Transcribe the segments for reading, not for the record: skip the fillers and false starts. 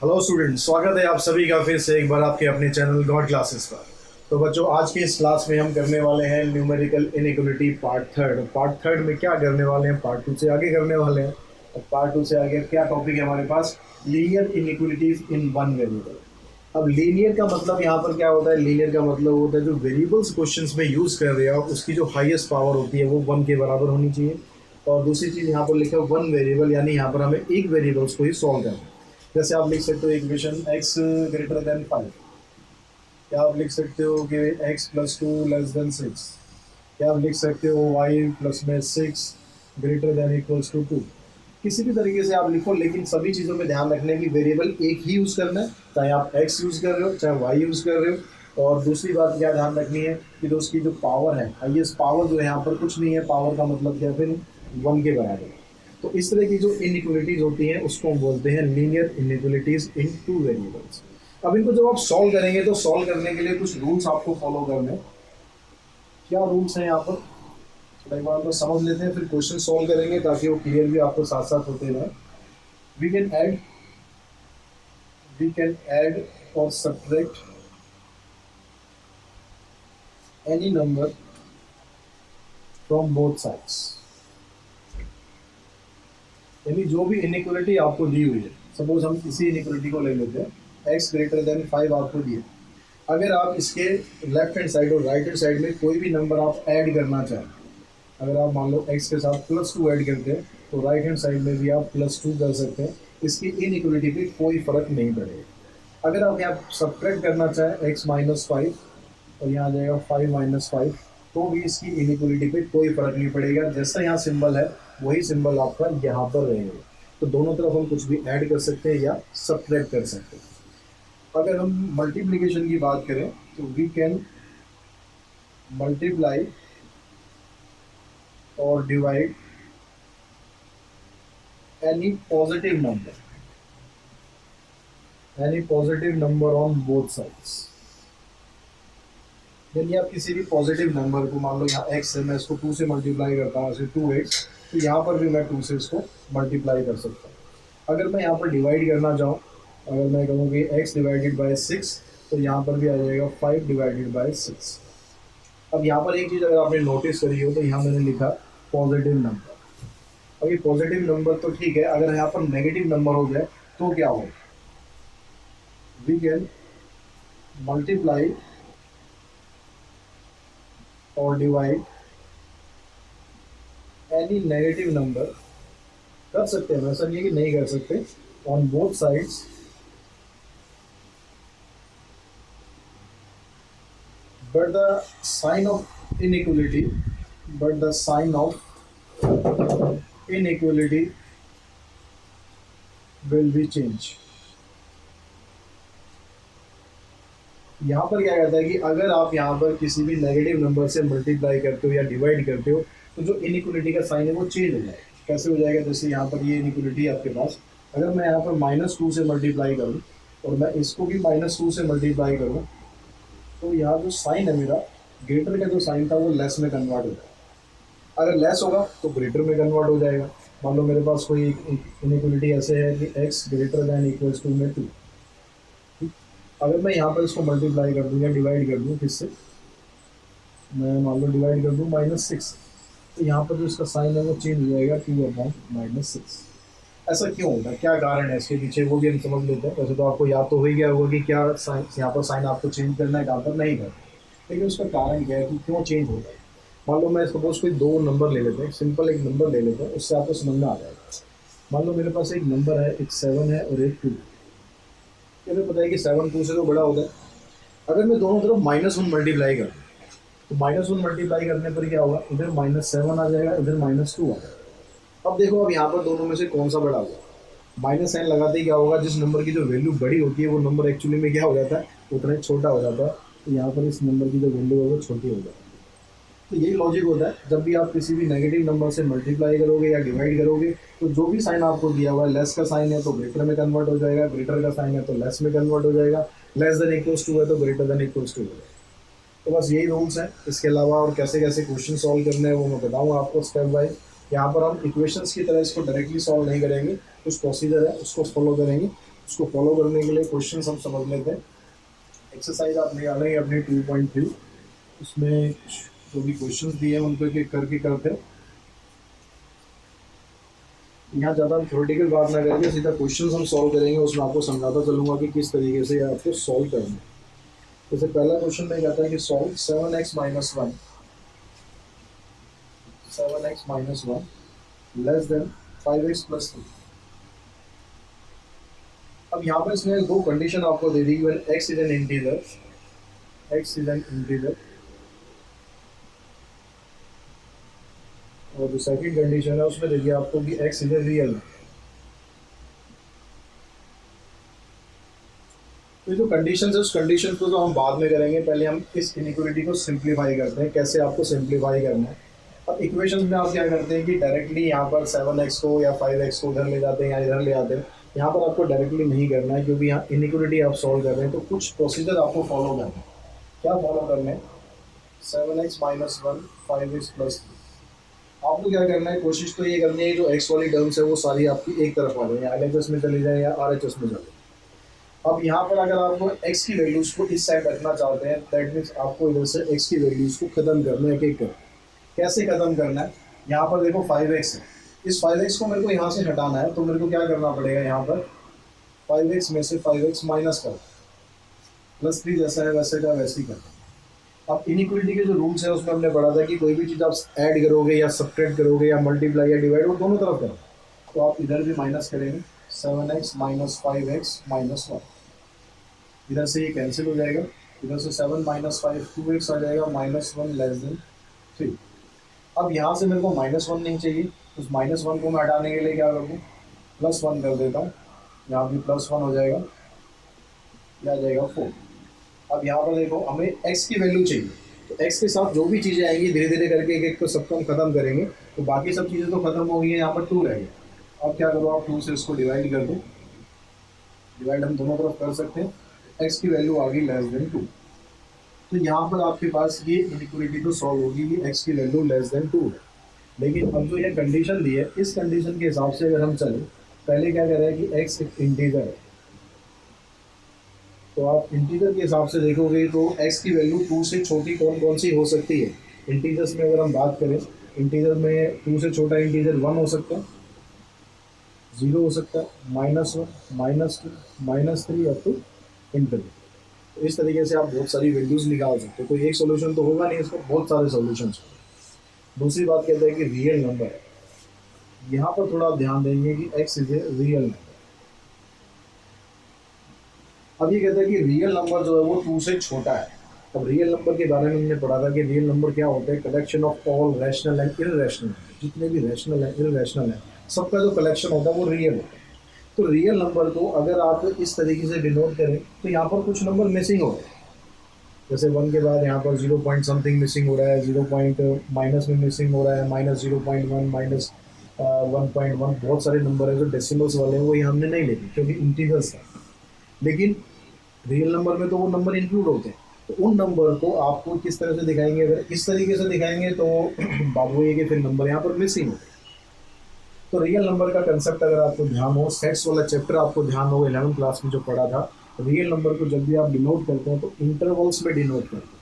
Hello student, स्वागत है आप सभी का फिर से एक बार आपके अपने चैनल गॉड क्लासेस पर। तो बच्चों, आज की इस क्लास में हम करने वाले हैं न्यूमेरिकल इनइक्वालिटी पार्ट थर्ड में क्या करने वाले हैं, पार्ट टू से आगे करने वाले हैं। और पार्ट टू से आगे क्या टॉपिक है हमारे पास? Linear inequalities in one variable. अब लीनियर का मतलब यहाँ पर क्या होता है? लीनियर का मतलब होता है जो वेरिएबल्स क्वेश्चंस में यूज कर रहे हो उसकी जो हाईएस्ट पावर होती है वो वन के बराबर होनी चाहिए। और दूसरी चीज यहाँ पर लिखा है वन वेरिएबल, यानी यहाँ पर हमें एक वेरिएबल्स को ही सॉल्व करना है। जैसे आप लिख सकते हो इक्वेशन x ग्रेटर देन 5, या आप लिख सकते हो कि x प्लस 2 लेस देन 6, या आप लिख सकते हो y प्लस में 6 ग्रेटर देन इक्वल्स टू 2। किसी भी तरीके से आप लिखो, लेकिन सभी चीज़ों में ध्यान रखने की वेरिएबल एक ही यूज़ करना है, चाहे आप x यूज़ कर रहे हो चाहे y यूज़ कर रहे हो। और दूसरी बात क्या ध्यान रखनी है कि जो उसकी जो पावर है, हाईएस्ट पावर जो है यहाँ पर कुछ नहीं है, पावर का मतलब क्या, फिर वन के बराबर है। तो इस तरह की जो इनइक्वालिटीज होती हैं उसको हम बोलते हैं लीनियर इनइक्वालिटीज इन टू वेरिएबल्स। अब इनको जब आप सॉल्व करेंगे तो सॉल्व करने के लिए कुछ रूल्स आपको फॉलो करने हैं। क्या रूल्स हैं यहाँ पर, तो एक बार तो समझ लेते हैं, फिर क्वेश्चन सॉल्व करेंगे ताकि वो क्लियर भी आपको साथ साथ होते रहे। वी कैन ऐड और subtract any number from both sides. यानी जो भी इनइक्वालिटी आपको दी हुई है, सपोज हम इसी इनइक्वालिटी को ले लेते हैं, x ग्रेटर देन 5 आपको दिए। अगर आप इसके लेफ्ट हैंड साइड और राइट हैंड साइड में कोई भी नंबर आप ऐड करना चाहें, अगर आप मान लो x के साथ प्लस 2 ऐड करते हैं तो राइट हैंड साइड में भी आप प्लस 2 कर सकते हैं। इसकी इनइक्वालिटी पे कोई फर्क नहीं पड़ेगा। अगर आप यहाँ सब्ट्रैक्ट करना चाहें x माइनस 5 और यहाँ आ जाएगा 5 माइनस 5, तो भी इसकी इनइक्वालिटी पे कोई फर्क नहीं पड़ेगा। जैसा यहाँ सिंबल है वही सिंबल आपका यहाँ पर रहेगा। तो दोनों तरफ हम कुछ भी ऐड कर सकते हैं या सब्ट्रैक्ट कर सकते हैं। अगर हम मल्टीप्लिकेशन की बात करें तो वी कैन मल्टीप्लाई और divide any positive number on both sides. यदि आप किसी भी पॉजिटिव नंबर को, मान लो यहाँ x है, मैं इसको 2 से मल्टीप्लाई करता हूँ, ऐसे 2x, तो यहाँ पर भी मैं 2 से इसको मल्टीप्लाई कर सकता हूँ। अगर मैं यहाँ पर डिवाइड करना चाहूँ, अगर मैं कहूँ कि x डिवाइडेड बाय 6, तो यहाँ पर भी आ जाएगा 5 डिवाइडेड बाय 6। अब यहाँ पर एक चीज़ अगर आपने नोटिस करी हो तो यहाँ मैंने लिखा पॉजिटिव नंबर। अब ये पॉजिटिव नंबर तो ठीक है, अगर यहाँ पर नेगेटिव नंबर हो जाए तो क्या होगा? वी कैन मल्टीप्लाई और डिवाइड एनी नेगेटिव नंबर, कर सकते हैं, ऐसा नहीं है कि नहीं कर सकते, on both sides but the sign of inequality will be changed। यहाँ पर क्या कहता है कि अगर आप यहाँ पर किसी भी नेगेटिव नंबर से मल्टीप्लाई करते हो या डिवाइड करते हो तो जो इनइक्वालिटी का साइन है वो चेंज हो जाएगा। कैसे हो जाएगा? जैसे यहाँ पर ये इनइक्वालिटी आपके पास, अगर मैं यहाँ पर -2 से मल्टीप्लाई करूँ और मैं इसको भी -2 से मल्टीप्लाई करूँ, तो यहाँ जो साइन है मेरा, ग्रेटर का जो साइन था वो लेस में कन्वर्ट हो जाएगा। अगर लेस होगा तो ग्रेटर में कन्वर्ट हो जाएगा। मान लो मेरे पास कोई इनइक्वालिटी ऐसे है कि x greater than equals to में 2। अगर मैं यहाँ पर इसको मल्टीप्लाई कर दूँ या डिवाइड कर दूँ, किससे? मैं मान लो डिवाइड कर दूँ -6, तो यहाँ पर जो इसका साइन है वो चेंज हो जाएगा 2/-6। ऐसा क्यों होगा, क्या कारण है इसके पीछे, वो भी हम समझ लेते हैं। वैसे तो आपको याद तो हो ही गया होगा कि क्या साइन, यहाँ पर साइन आपको चेंज करना है, कहाँ पर नहीं करना, लेकिन उसका कारण क्या है कि क्यों चेंज हो रहा है। मान लो मैं सपोज कोई दो नंबर ले लेते हैं, सिंपल एक नंबर ले लेते हैं, उससे आपको समझ में आ जाएगा। मान लो मेरे पास एक नंबर है, एक 7 है और एक 2। मुझे पता है कि 7 2 से तो बड़ा होता है। अगर मैं दोनों तरफ -1 मल्टीप्लाई करूँ तो -1 मल्टीप्लाई करने पर क्या होगा, इधर -7 आ जाएगा, इधर -2 आ जाएगा। अब देखो, अब यहाँ पर दोनों में से कौन सा बड़ा होगा? माइनस साइन लगाते ही क्या होगा, जिस नंबर की जो वैल्यू बड़ी होती है वो नंबर एक्चुअली में क्या हो जाता है, उतना ही छोटा हो जाता है। तो यहाँ पर इस नंबर की जो वैल्यू है वो छोटी हो जाती है। तो यही लॉजिक होता है, जब भी आप किसी भी नेगेटिव नंबर से मल्टीप्लाई करोगे या डिवाइड करोगे तो जो भी साइन आपको दिया हुआ है, लेस का साइन है तो ग्रेटर में कन्वर्ट हो जाएगा, ग्रेटर का साइन है तो लेस में कन्वर्ट हो जाएगा, लेस देन इक्वल्स टू है तो ग्रेटर देन इक्वल्स टू हो जाएगा। तो बस यही रूल्स हैं। इसके अलावा और कैसे कैसे क्वेश्चन सॉल्व करने हैं वो मैं बताऊँगा आपको स्टेप बाय। यहाँ पर हम इक्वेशंस की तरह इसको डायरेक्टली सॉल्व नहीं करेंगे, कुछ प्रोसीजर है उसको फॉलो करेंगे उसको फॉलो करने के लिए क्वेश्चन हम समझ लेते हैं। एक्सरसाइज आप निकालेंगे अपनी 2.3, उसमें जो भी क्वेश्चंस दिए हैं उनको एक एक करके करते हैं। यहाँ ज़्यादा हम थ्योरेटिकल बात ना करके सीधा क्वेश्चंस हम सॉल्व करेंगे, उसमें आपको समझाता चलूँगा कि किस तरीके से आपको सॉल्व करना है। जैसे पहला क्वेश्चन में कहता है कि solve 7x-1 less than 5x+3। अब यहाँ पर इसने दो कंडीशन आपको दे दी, when x is an integer, और जो सेकंड कंडीशन है उसमें दे दिया आपको कि x इज ए रियल। तो जो कंडीशन है उस कंडीशन को तो हम बाद में करेंगे, पहले हम इस इनइक्वालिटी को सिंप्लीफाई करते हैं। कैसे आपको सिंप्लीफाई करना है, अब इक्वेशन में आप क्या करते हैं कि डायरेक्टली यहाँ पर 7x को या 5x को उधर ले जाते हैं या इधर ले आते हैं। यहाँ पर आपको डायरेक्टली नहीं करना है, क्योंकि यहाँ इनइक्वालिटी आप सॉल्व कर रहे हैं, तो कुछ प्रोसीजर आपको फॉलो करना है। क्या फॉलो करना है? 7x-1 5x+3। आपको क्या करना है, कोशिश तो ये करनी है जो एक्स वाली टर्म्स है वो सारी आपकी एक तरफ आ जाए, या LHS में चली जाए या RHS में चले। अब यहाँ पर अगर आपको x की वैल्यूज़ को इस साइड रखना चाहते हैं, दैट मीन्स आपको इधर से x की वैल्यूज़ को ख़त्म करना है, एक एक कर। कैसे ख़त्म करना है? यहाँ पर देखो 5x है, इस 5x को मेरे को यहाँ से हटाना है, तो मेरे को क्या करना पड़ेगा, यहाँ पर 5x में से 5x माइनस कर, +3 जैसा है वैसे का वैसे ही करना। अब इनइक्वालिटी के जो रूल्स है उसमें हमने पढ़ा था कि कोई भी चीज़ आप ऐड करोगे या सब्ट्रैक्ट करोगे या मल्टीप्लाई या डिवाइड, वो दोनों तरफ करो। तो आप इधर भी माइनस करेंगे, 7x माइनस 5x माइनस 1, इधर से ये कैंसिल हो जाएगा, इधर से 7 माइनस 5 2x आ जाएगा, -1 लेस देन 3। अब यहाँ से मेरे को -1 नहीं चाहिए, उस -1 को मैं हटाने के लिए क्या कर दूँ, +1 कर देता हूँ। यहाँ भी +1 हो जाएगा, यह आ जाएगा 4। अब यहाँ पर देखो हमें x की वैल्यू चाहिए, तो x के साथ जो भी चीज़ें आएंगी धीरे धीरे करके एक एक को सबको हम खत्म करेंगे, तो बाकी सब चीज़ें तो खत्म हो गई हैं, यहाँ पर 2 रह गया। अब क्या करो, आप 2 से इसको डिवाइड कर दो, डिवाइड हम दोनों तरफ कर सकते हैं, x की वैल्यू आ गई लेस देन 2। तो यहाँ पर आपके पास ये इनइक्वालिटी तो सॉल्व होगी कि x की वैल्यू लेस देन 2 है। लेकिन अब जो ये कंडीशन दी है, इस कंडीशन के हिसाब से अगर हम चलें, पहले क्या कह रहा है कि x एक इंटीजर है, तो आप इंटीजर के हिसाब से देखोगे तो x की वैल्यू 2 से छोटी कौन कौन सी हो सकती है। इंटीजर्स में अगर हम बात करें, इंटीजर में 2 से छोटा इंटीजर 1 हो सकता है, 0 हो सकता है, -1 -2 -3 अप टू इंफिनिटी। तो इस तरीके से आप बहुत सारी वैल्यूज़ निकाल सकते हो। कोई एक सोल्यूशन तो होगा नहीं, इसका बहुत सारे सोल्यूशन। दूसरी बात कहते हैं कि रियल नंबर है, यहाँ पर थोड़ा आप ध्यान देंगे कि x is a real number. अब ये कहता है कि रियल नंबर जो है वो 2 से छोटा है। अब रियल नंबर के बारे में हमने पढ़ा था कि रियल नंबर क्या होता है, collection of all rational and irrational, जितने भी रैशनल है इररेशनल है सबका जो कलेक्शन होता है वो रियल होता है। तो रियल नंबर को अगर आप इस तरीके से डिनोट करें, तो यहाँ पर कुछ नंबर मिसिंग हो रहे हैं, जैसे 1 के बाद यहाँ पर 0 पॉइंट समथिंग मिसिंग हो रहा है, 0 पॉइंट माइनस में मिसिंग हो रहा है, -0.1 -1.1, बहुत सारे नंबर है जो डेसिमल्स वाले हैं, वो यहाँ हमने नहीं लेते क्योंकि इंटीजर्स है। लेकिन रियल नंबर में तो वो नंबर इंक्लूड होते हैं, तो उन नंबर को आपको किस तरह से दिखाएंगे, अगर इस तरीके से दिखाएंगे तो बात वही है कि फिर नंबर यहाँ पर मिसिंग होते हैं। तो रियल नंबर का कंसेप्ट अगर आपको ध्यान हो, सेट्स वाला चैप्टर आपको ध्यान हो 11th क्लास में जो पढ़ा था, रियल नंबर को जब भी आप डिनोट करते हैं तो इंटरवल्स में डिनोट करते हैं।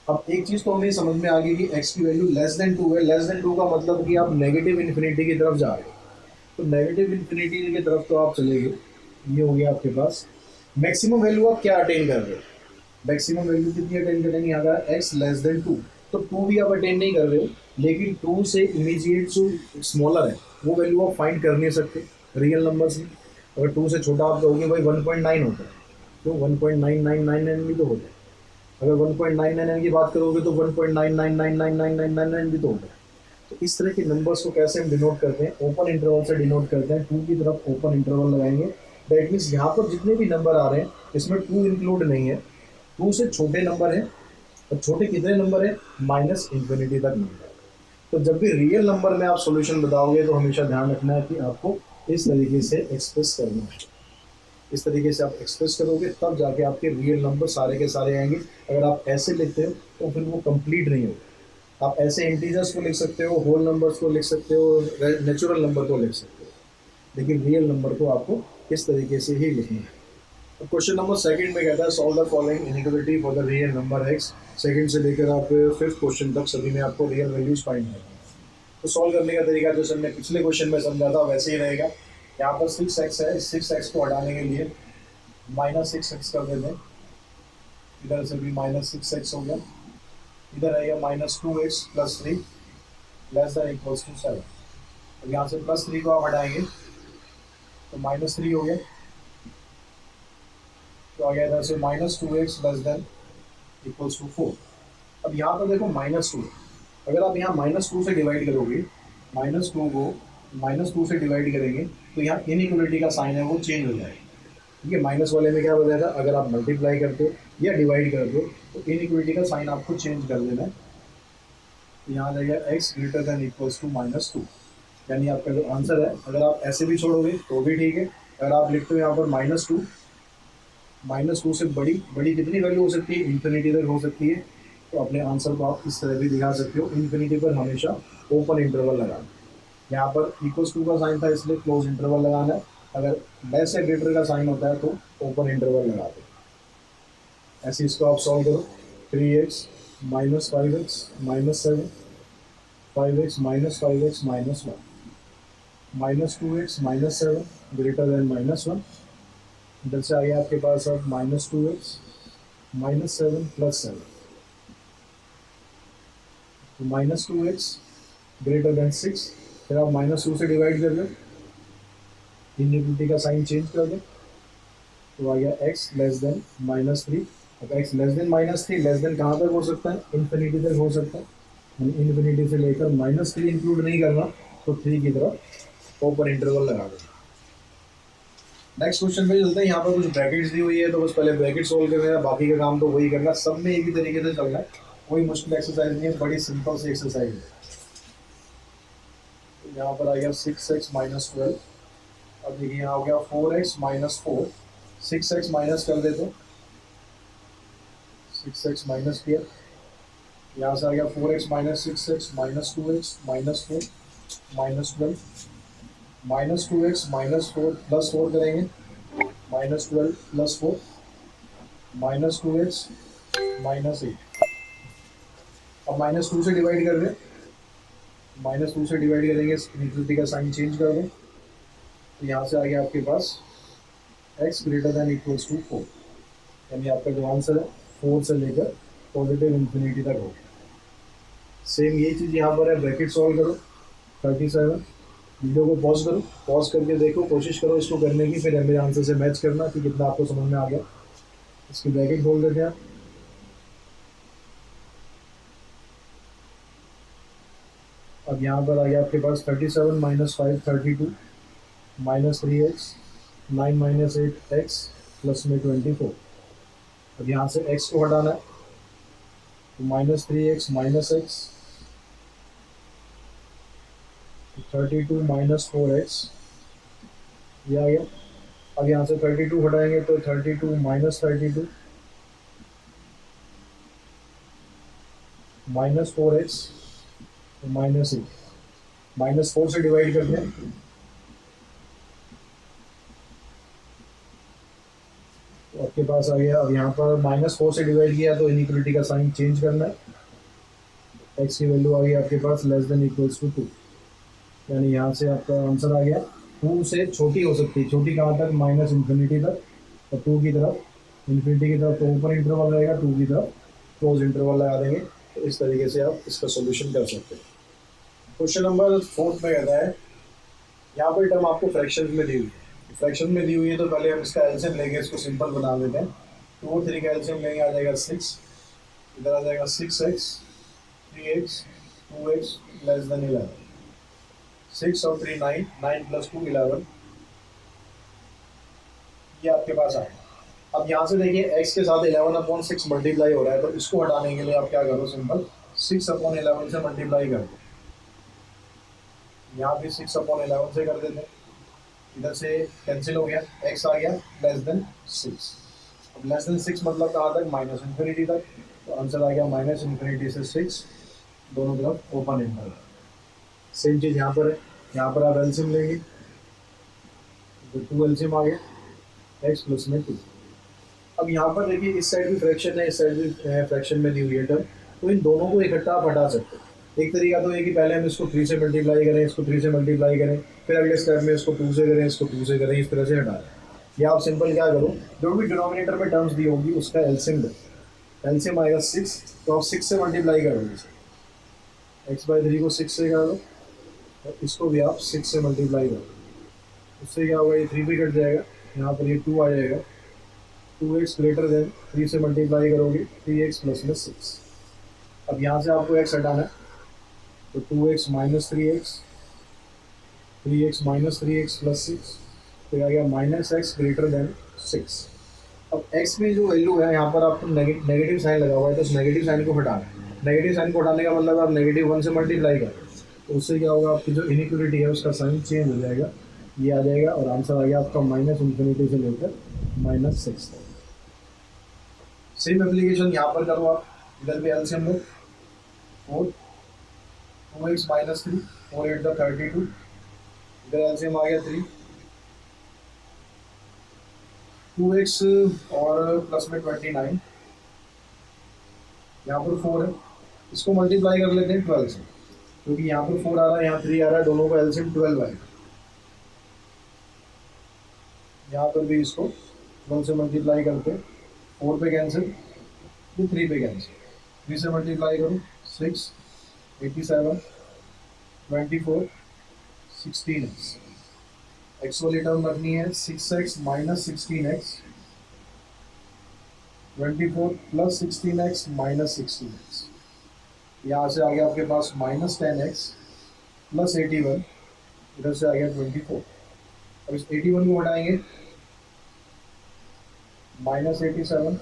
अब एक चीज़ तो हमें समझ में आ गई कि x की वैल्यू लेस देन 2 है, लेस देन 2 का मतलब कि आप नेगेटिव इन्फिनिटी की तरफ जा रहे हो, तो नेगेटिव इन्फिनिटी की तरफ तो आप चले गए, ये हो गया आपके पास। मैक्सिमम वैल्यू आप क्या अटेन कर रहे हो, मैक्सिमम वैल्यू कितनी अटेन करेंगे, अगर x लेस देन 2, तो 2 भी आप अटेन नहीं कर रहे हो, लेकिन 2 से इमीडिएट जो स्मॉलर है वो वैल्यू आप फाइंड कर नहीं सकते रियल नंबर्स में। अगर 2 से छोटा आप कहोगे भाई 1.9 होता है, तो 1.9999 भी तो होता है। अगर 1.99 की बात करोगे तो 1.99999999 भी तो होता है। तो इस तरह के नंबर्स को कैसे हम डिनोट करते हैं, ओपन इंटरवल से डिनोट करते हैं। 2 की तरफ ओपन इंटरवल लगाएंगे, दैट मीन्स यहाँ पर जितने भी नंबर आ रहे हैं इसमें 2 इंक्लूड नहीं है, 2 से छोटे नंबर है, और छोटे कितने नंबर है, -इन्फिनिटी तक नंबर है। तो जब भी रियल नंबर में आप सॉल्यूशन बताओगे तो हमेशा ध्यान रखना है कि आपको इस तरीके से एक्सप्रेस करना है। इस तरीके से आप एक्सप्रेस करोगे तब जाके आपके रियल नंबर सारे के सारे आएंगे। अगर आप ऐसे लिखते हो तो फिर वो कंप्लीट नहीं होगा। आप ऐसे इंटीजर्स को लिख सकते हो, होल नंबर्स को लिख सकते हो, नेचुरल नंबर को लिख सकते हो, लेकिन रियल नंबर को आपको इस तरीके से ही लिखना है। तो क्वेश्चन नंबर सेकंड में कहता है solve the following inequality for the real number x. Second से लेकर आप फिफ्थ क्वेश्चन तक सभी में आपको रियल वैल्यूज फाइंड करनी है। तो सॉल्व करने का तरीका जैसे हमने पिछले क्वेश्चन में समझा था वैसे ही रहेगा। यहाँ पर 6x है, 6x को हटाने के लिए -6x कर देते हैं, इधर से भी -6x हो गया, इधर आएगा -2x + 3 < 7। अब यहाँ से +3 को आप हटाएंगे तो -3 हो गया, तो आ गया इधर से -2x > 4। अब यहाँ पर देखो -2, अगर आप यहाँ -2 से डिवाइड करोगे, -2 को -2 से डिवाइड करेंगे तो यहाँ इनइक्वलिटी का साइन है वो चेंज हो जाएगा। ठीक है, माइनस वाले में क्या बताया था, अगर आप मल्टीप्लाई करते हो या डिवाइड करते हो तो इनइक्वलिटी का साइन आपको चेंज कर देना है। तो यहाँ आ जाएगा x > -2, यानी आपका जो आंसर है, अगर आप ऐसे भी छोड़ोगे तो भी ठीक है। अगर आप लिखते हो यहाँ पर -2 से बड़ी बड़ी कितनी वैल्यू हो सकती है, इन्फिनिटी तक हो सकती है, तो अपने आंसर को आप इस तरह भी दिखा सकते हो। इन्फिनिटी पर हमेशा ओपन इंटरवल लगाना। यहाँ पर =2 का साइन था इसलिए क्लोज इंटरवल लगाना है, अगर लेस या ग्रेटर का साइन होता है तो ओपन इंटरवल लगा दो। ऐसे इसको आप सॉल्व करो। 3x - 5x - 7, 5x - 5x - 1, -2x - 7 > -1। इधर से आ गया आपके पास अब -2x - 7 + 7, तो -2x > 6। फिर आप -2 से डिवाइड कर दो, इनइक्वलिटी का साइन चेंज कर दो, तो आ गया x < -3। अब x < -3 लेस देन कहाँ तक हो सकता है, इन्फिनिटी तक हो सकता है। इन्फिनिटी से लेकर -3 इंक्लूड नहीं करना, तो 3 की तरफ ओपन इंटरवल लगा दो। नेक्स्ट क्वेश्चन पे चलते हैं। यहाँ पर कुछ ब्रैकेट्स दी हुई है, तो बस पहले ब्रैकेट सोल्व करना है, बाकी का काम तो वही करना, सब में एक ही तरीके से चलना है, कोई मुश्किल एक्सरसाइज नहीं है, बड़ी सिंपल सी एक्सरसाइज है। यहाँ पर आ गया 6x - 12। अब देखिए यहाँ हो गया 4x - 4, 6x माइनस कर देते, 6x माइनस किया, यहाँ से आ गया 4x - 6x - 2x - 4 -12, -2x - 4 + 4 करेंगे, -12 + 4 -2x -8। अब -2 से डिवाइड कर दें, -2 से डिवाइड करेंगे, इनफिनिटी का साइन चेंज कर दें, तो यहाँ से आ गया आपके पास x > 4, यानी आपका जो आंसर है 4 से लेकर पॉजिटिव इन्फिनिटी तक होगा। सेम यही चीज़ यहाँ पर है, ब्रैकेट सॉल्व करो। 37, वीडियो को पॉज करो, पॉज करके देखो, कोशिश करो इसको करने की, फिर मेरे आंसर से मैच करना कि कितना आपको समझ में आ गया। इसकी ब्रैकेट खोल देते हैं। अब यहाँ पर आ गया आपके पास 37 - 5 32, -3x 9 - 8x प्लस में 24। अब यहाँ से x को हटाना है, तो -3x -x 32 - 4x, ये आ गया। अब यहाँ से 32 हटाएंगे तो 32 - 32 -4x तो -8, -4 से डिवाइड करते हैं, तो आपके पास आ गया। अब यहाँ पर -4 से डिवाइड किया तो इनइक्वलिटी का साइन चेंज करना है, x की वैल्यू आ गई आपके पास < 2, यानी यहाँ से आपका आंसर आ गया 2 से छोटी हो सकती है, छोटी कहाँ तक, -इन्फिनिटी तक, तो 2 की तरफ, इन्फिनिटी की तरफ तो ओपन इंटरवल रहेगा, 2 की तरफ क्लोज इंटरवल लगा देंगे। तो इस तरीके से आप इसका सोल्यूशन कर सकते हैं। क्वेश्चन नंबर 4 में कहता है, यहाँ पर टर्म आपको फ्रैक्शन में दी हुई है, फ्रैक्शन में दी हुई है तो पहले हम इसका एलसीएम लेंगे, इसको सिंपल बना देते हैं। 2 और 3 का एलसीएम लेंगे, आ जाएगा 6, इधर आ जाएगा 6x 3x 2x < 11, 6 और 3 9, 9 + 2 11, ये आपके पास आएगा। अब यहाँ से देखिए x के साथ 11/6 मल्टीप्लाई हो रहा है, तो इसको हटाने के लिए आप क्या करो, सिंपल 6/11 से मल्टीप्लाई कर दो, यहाँ भी 6/11 से कर देते हैं, इधर से कैंसिल हो गया, x आ गया < 6। अब < 6 मतलब कहाँ तक, -इन्फिनिटी तक, तो आंसर आ गया -इन्फिनिटी से 6, दोनों तरफ ओपन इंटरवल। सेम चीज़ यहाँ पर है, यहाँ पर आप एलसीएम लेंगे, तो 2 एलसीएम आ गया, x प्लस में 2। अब यहाँ पर देखिए इस साइड भी फ्रैक्शन है, इस साइड भी फ्रैक्शन में दी हुई है टर्म, तो इन दोनों को इकट्ठा आप हटा सकते हो। एक तरीका तो ये कि पहले हम इसको 3 से मल्टीप्लाई करें, इसको 3 से मल्टीप्लाई करें, फिर अगले स्टेप में इसको 2 से करें, इसको 2 से करें, इस तरह से हटा दें। या आप सिंपल क्या करो, जो भी डिनोमिनेटर में टर्म्स दी होगी उसका एलसीएम लो। एलसीएम आएगा 6, तो आप 6 से मल्टीप्लाई करोगे, x/3 को 6 से कर लो, और इसको भी आप 6 से मल्टीप्लाई करो। उससे क्या होगा, ये 3 भी कट जाएगा, यहाँ पर ये 2 आ जाएगा। 2x ग्रेटर देन 3 से मल्टीप्लाई करोगे 3x प्लस में 6। अब यहाँ से आपको x हटाना है, तो 2x minus 3x, 3x minus 3x plus 6, तो आ गया माइनस एक्स ग्रेटर देन 6। अब x में जो वैल्यू है यहाँ पर आपको नेगेटिव साइन लगा हुआ है, तो उस नेगेटिव साइन को हटाना है। नेगेटिव साइन को हटाने का मतलब आप -1 से मल्टीप्लाई करें, तो उससे क्या होगा, आपकी जो इनइक्वलिटी है उसका साइन चेंज हो जाएगा, ये आ जाएगा, और आंसर आ गया आपका -∞ से लेकर -6 तक। सेम एप्लीकेशन यहाँ पर करो आप, इधर भी एलसीएम लो, 4 2x माइनस 3, 4 8 32, इधर एलसीएम आ गया 3, 2x और प्लस में 29, यहाँ पर 4 है, इसको मल्टीप्लाई कर लेते हैं 12 से, क्योंकि यहाँ पर 4 आ रहा है, यहाँ 3 आ रहा है, दोनों का एलसीएम 12 आएगा। यहाँ पर भी इसको 12 से मल्टीप्लाई करते, 4 पे कैंसिल, तो 3 पे कैंसिल, 3 से मल्टीप्लाई करो 6, 87, 24, 16x, एक्स वाली टर्म रखनी है 6x minus 16x, 24 plus 16x minus 16x, यहाँ से आ गया आपके पास -10x प्लस 81, इधर से आ गया 24। अब इस 81 को हटाएंगे, -87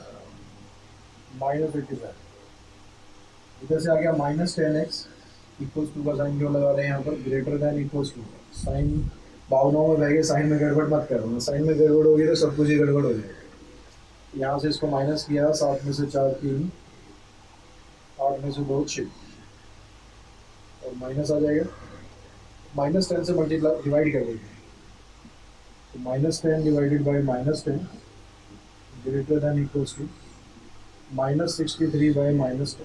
-87, इधर से आ गया -10x, इक्वल्स टू का साइन क्यों लगा रहे हैं यहाँ पर, greater than equals to. Sign भावनाओं में बह गए, साइन में गड़बड़ मत करो, साइन में गड़बड़ होगी तो सब कुछ ही गड़बड़ हो जाएगा। यहाँ से इसको माइनस किया, 7 में से 4 3, 8 में से 2 6, और माइनस आ जाएगा, -10 से मल्टीप्लाई डिवाइड कर देंगे, तो -10 divided by -10 greater than equals to -63 by -10।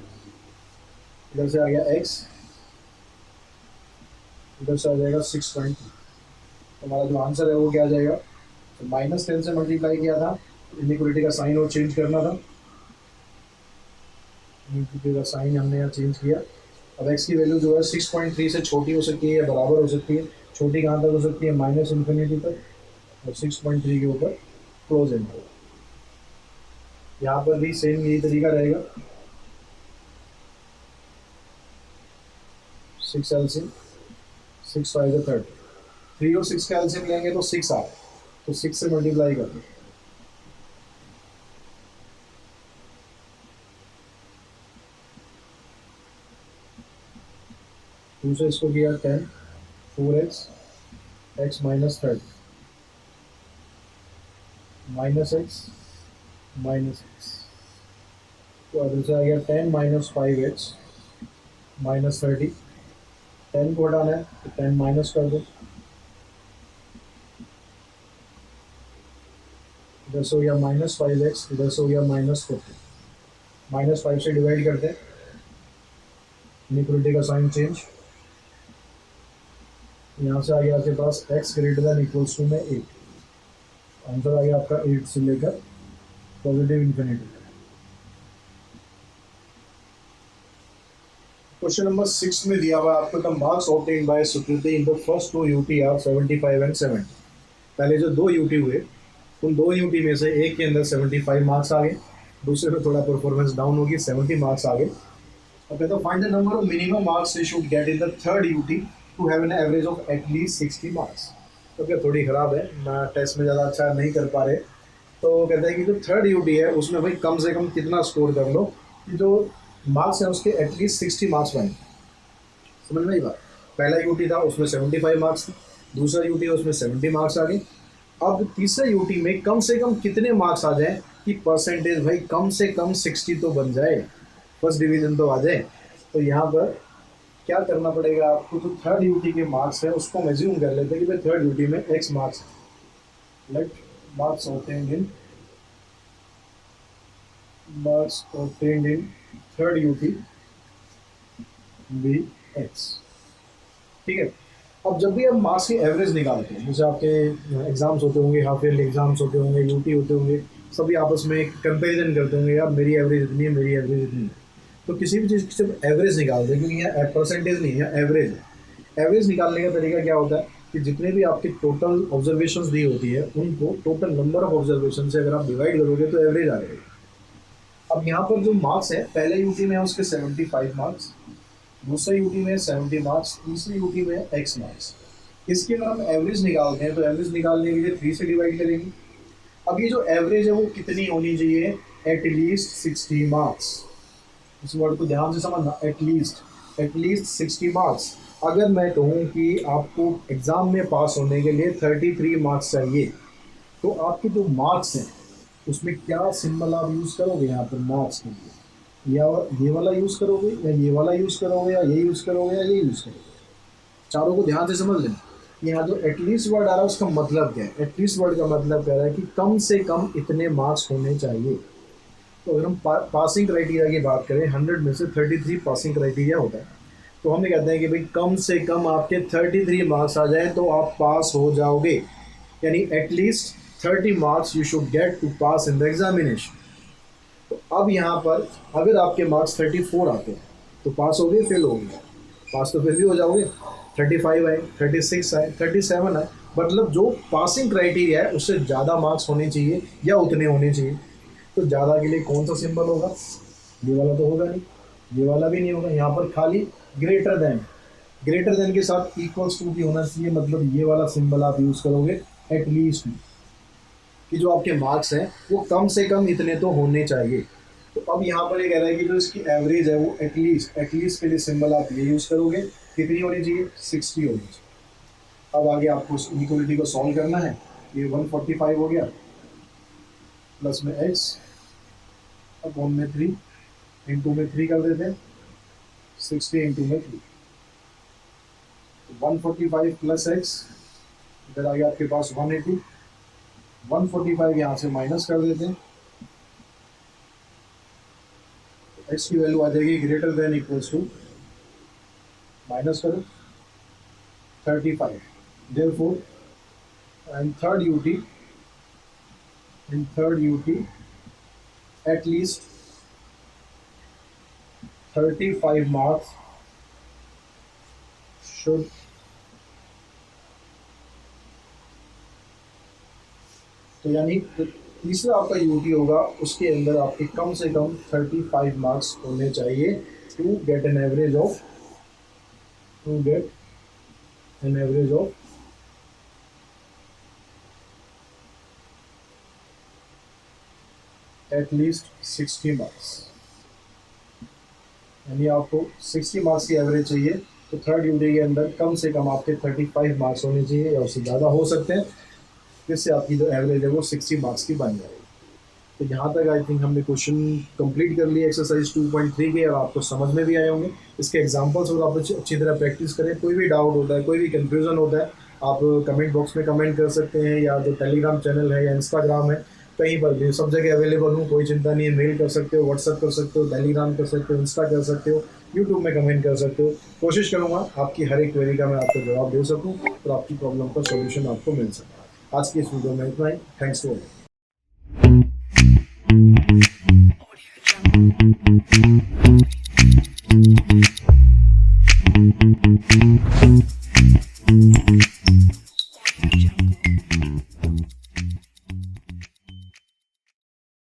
इधर से आ गया x, इधर से आ जाएगा 6.2। तो हमारा जो आंसर है वो क्या आ जाएगा, तो -10 से मल्टीप्लाई किया था, इनइक्वलिटी का साइन और चेंज करना था, इनइक्वलिटी का साइन हमने यहाँ चेंज किया। अब x की वैल्यू जो है 6.3 से छोटी हो सकती है या बराबर हो सकती है। छोटी कहाँ तक हो सकती है, -∞ तक, और 6.3 के ऊपर क्लोज एंड। यहाँ पर भी सेम यही तरीका रहेगा, 6 एलसीएम, 6 5 30, 3 और 6 का एलसीएम लेंगे तो 6 आ, तो 6 से मल्टीप्लाई कर दो, टू से इसको किया 10, 4x, x minus 30, -x -x, तो अगर से आ गया 10 माइनस 5x माइनस 30, 10 को हटाना है तो 10 माइनस कर दो, इधर से हो गया -5x, इधर से हो गया -40, -5 से डिवाइड करते हैं, इनइक्वलिटी का साइन चेंज, यहाँ से आ गया आपके पास x greater than equals to में 8, आंसर आ गया आपका 8 से लेकर पॉजिटिव इन्फिनिटी। क्वेश्चन नंबर 6 में दिया हुआ आपको, the marks obtained by Sukriti in the first 2 UT are 75 and 70। पहले जो 2 यूटी हुए, उन 2 यूटी में से एक के अंदर 75 मार्क्स आ गए, दूसरे में थोड़ा परफॉर्मेंस डाउन होगी, 70 मार्क्स आ गए। ओके, तो find the number of minimum marks they should get in the third UT to have an average of at least 60 marks. तो क्या थोड़ी ख़राब है ना, टेस्ट में ज़्यादा अच्छा नहीं कर पा रहे, तो कहते हैं कि जो थर्ड यूटी है उसमें भाई कम से कम कितना स्कोर कर लो कि जो मार्क्स हैं उसके एटलीस्ट 60 मार्क्स बने। समझ में आई बात। पहला यूटी था उसमें 75 मार्क्स थे, दूसरा यूटी है उसमें 70 मार्क्स आ गए। अब तीसरे यूटी में कम से कम कितने मार्क्स आ जाए कि परसेंटेज भाई कम से कम 60 तो बन जाए, फर्स्ट डिवीज़न तो आ जाए। तो यहाँ पर क्या करना पड़ेगा आपको, जो थर्ड यूटी के मार्क्स है उसको हम एज्यूम कर लेते हैं कि भाई थर्ड यूटी में x मार्क्स है, let marks obtained in third UT be x। ठीक है। अब जब भी हम मार्क्स की एवरेज निकालते हैं, जैसे आपके एग्जाम्स होते होंगे, हाफ ईयरली एग्जाम्स होते होंगे, यूटी होते होंगे, सभी आपस में कंपैरिजन करते होंगे, यार मेरी एवरेज इतनी है, मेरी एवरेज इतनी है। तो किसी भी चीज़ की जब एवरेज निकालते हैं, क्योंकि यहाँ परसेंटेज नहीं है, एवरेज है। एवरेज निकालने का तरीका क्या होता है कि जितने भी आपके टोटल ऑब्जर्वेशंस दी होती है उनको टोटल नंबर ऑफ ऑब्जर्वेशन से अगर आप डिवाइड करोगे तो एवरेज आ जाएगी। अब यहाँ पर जो मार्क्स है, पहले यूटी में है उसके 75 मार्क्स, दूसरे यूटी में 70 मार्क्स, तीसरी यूटी में एक्स मार्क्स। इसकी अगर हम एवरेज निकालते हैं तो एवरेज निकालने के लिए 3 से डिवाइड करेंगे। अब ये जो एवरेज है वो कितनी होनी चाहिए? At least 60 marks. इस वर्ड को ध्यान से समझना, एटलीस्ट 60 मार्क्स। अगर मैं कहूँ कि आपको एग्ज़ाम में पास होने के लिए 33 मार्क्स चाहिए, तो आपके जो मार्क्स हैं उसमें क्या सिंबल आप यूज़ करोगे यहाँ पर मार्क्स के लिए? या ये वाला यूज़ करोगे, या ये वाला यूज़ करोगे, या ये यूज़ करोगे, या ये यूज़ करोगे? चारों को ध्यान से समझ लेना। यहाँ जो एटलीस्ट वर्ड आ रहा है उसका मतलब क्या है? एटलीस्ट वर्ड का मतलब कह रहा है कि कम से कम इतने मार्क्स होने चाहिए। तो अगर हम पासिंग क्राइटेरिया की बात करें, 100 में से 33 पासिंग क्राइटेरिया होता है, तो हम ये कहते हैं कि भाई कम से कम आपके 33 मार्क्स आ जाए तो आप पास हो जाओगे। यानी at least 30 marks you should get to pass in the examination. तो अब यहाँ पर अगर आपके मार्क्स 34 आते हैं तो पास हो गए, फेल हो गए? पास तो फिर भी हो जाओगे। 35 आए, 36 आए, 37 आए, मतलब जो पासिंग क्राइटेरिया है उससे ज़्यादा मार्क्स होने चाहिए या उतने होने चाहिए। तो ज़्यादा के लिए कौन सा सिंबल होगा? ये वाला तो होगा नहीं, ये वाला भी नहीं होगा, यहाँ पर खाली ग्रेटर देन, ग्रेटर देन के साथ इक्वल्स टू भी होना चाहिए, मतलब ये वाला सिंबल आप यूज़ करोगे एटलीस्ट, कि जो आपके मार्क्स हैं वो कम से कम इतने तो होने चाहिए। तो अब यहाँ पर ये कह रहा है कि जो इसकी एवरेज है वो एटलीस्ट के लिए सिंबल आप ये यूज़ करोगे। कितनी होनी चाहिए? 60 होनी चाहिए। अब आगे आपको उस इक्वलिटी को सॉल्व करना है। ये 145 हो गया, प्लस में एक्स अपॉन में 3, इंटू में 3 कर देते हैं, 60 इंटू में 3, 145 प्लस एक्स, इधर आ गया आपके पास 180, 145 यहाँ से माइनस कर देते हैं, एक्स की वैल्यू आ जाएगी greater than equals to, minus करो 35, therefore and third UT at least 35 marks should, तो यानी तीसरा आपका यूटी होगा उसके अंदर आपके कम से कम 35 मार्क्स होने चाहिए to get an average of at least 60 marks. यानी आपको 60 मार्क्स की एवरेज चाहिए, तो थर्ड यूटी के अंदर कम से कम आपके 35 मार्क्स होने चाहिए या उससे ज़्यादा हो सकते हैं, जिससे आपकी जो एवरेज है वो 60 मार्क्स की बन जाएगी। तो यहाँ तक आई थिंक हमने क्वेश्चन कंप्लीट कर लिया एक्सरसाइज 2.3 के, और आपको समझ में भी आए होंगे। इसके एग्जांपल्स और आप अच्छी तरह प्रैक्टिस करें। कोई भी डाउट होता है, कोई भी कंफ्यूजन होता है, आप कमेंट बॉक्स में कमेंट कर सकते हैं, या जो टेलीग्राम चैनल है या इंस्टाग्राम है, कहीं पर भी सब जगह अवेलेबल हूँ, कोई चिंता नहीं है। मेल कर सकते हो, व्हाट्सअप कर सकते हो, टेलीग्राम कर सकते हो, इंस्टा कर सकते हो, यूट्यूब में कमेंट कर सकते हो। कोशिश करूँगा आपकी हर एक क्वेरी का मैं आपको जवाब दे सकूँ और आपकी प्रॉब्लम का सोल्यूशन आपको मिल सके। आज की इस वीडियो में इतना ही। Thanks for watching.